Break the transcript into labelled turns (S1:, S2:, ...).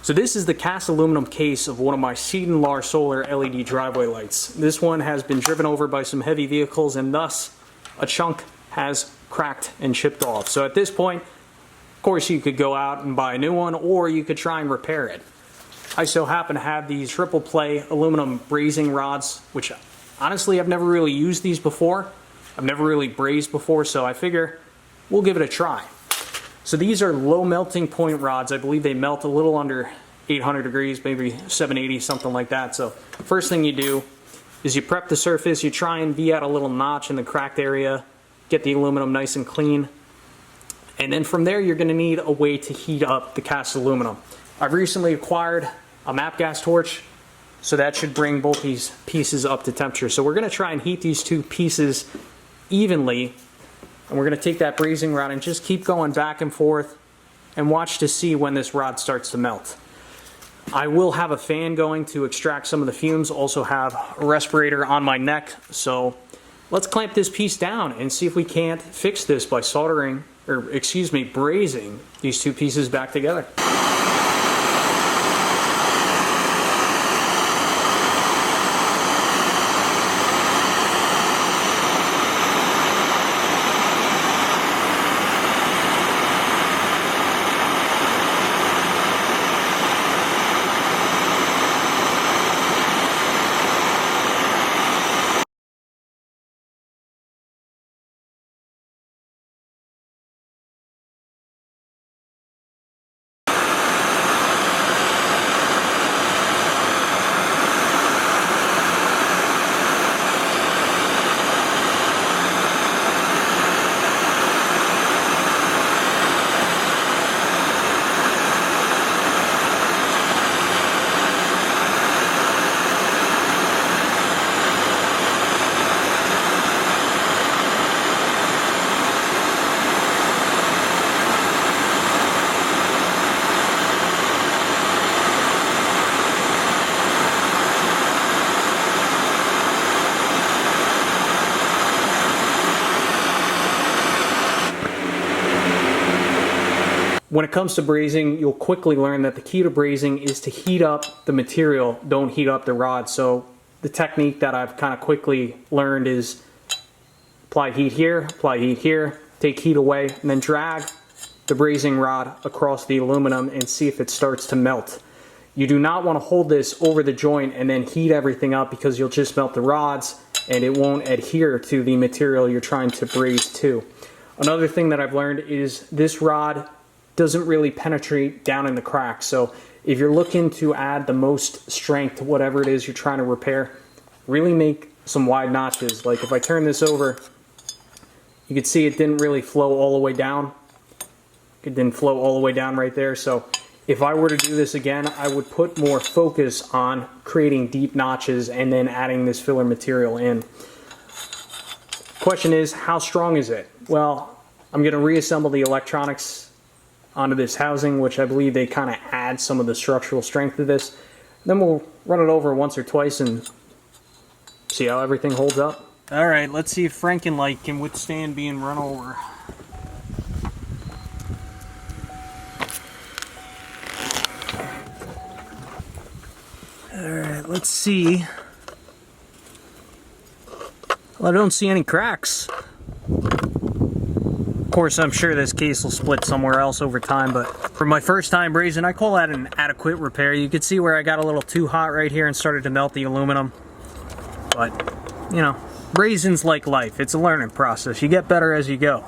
S1: So this is the cast aluminum case of one of my Lar solar LED driveway lights. This one has been driven over by some heavy vehicles and thus a chunk has cracked and chipped off. So at this point, of course, you could go out and buy a new one, or you could try and repair it. I so happen to have these triple play aluminum brazing rods, which honestly I've never really used these before. I've never really brazed before, so I figure we'll give it a try. So these are low melting point rods. I believe they melt a little under 800 degrees, maybe 780, something like that. So first thing you do is you prep the surface. You try and be at a little notch in the cracked area, get the aluminum nice and clean. And then from there, you're going to need a way to heat up the cast aluminum. I've recently acquired a MAP gas torch, so that should bring both these pieces up to temperature. So we're going to try and heat these two pieces evenly, and we're going to take that brazing rod and just keep going back and forth and watch to see when this rod starts to melt. I will have a fan going to extract some of the fumes, also have a respirator on my neck. So let's clamp this piece down and see if we can't fix this by soldering, or excuse me, brazing these two pieces back together. When it comes to brazing, you'll quickly learn that the key to brazing is to heat up the material, don't heat up the rod. So the technique that I've kind of quickly learned is apply heat here, take heat away, and then drag the brazing rod across the aluminum and see if it starts to melt. You do not want to hold this over the joint and then heat everything up, because you'll just melt the rods and it won't adhere to the material you're trying to braze to. Another thing that I've learned is this rod doesn't really penetrate down in the cracks. So if you're looking to add the most strength to whatever it is you're trying to repair, really make some wide notches. Like if I turn this over, you can see it didn't really flow all the way down. It didn't flow all the way down right there. So if I were to do this again, I would put more focus on creating deep notches and then adding this filler material in. Question is, how strong is it? Well, I'm going to reassemble the electronics onto this housing, which I believe they kind of add some of the structural strength to this. Then we'll run it over once or twice and see how everything holds up. Alright, let's see if Frankenlight can withstand being run over. Alright, let's see. Well, I don't see any cracks. Of course, I'm sure this case will split somewhere else over time, but for my first time brazing, I call that an adequate repair. You could see where I got a little too hot right here and started to melt the aluminum. But, you know, brazing's like life. It's a learning process. You get better as you go.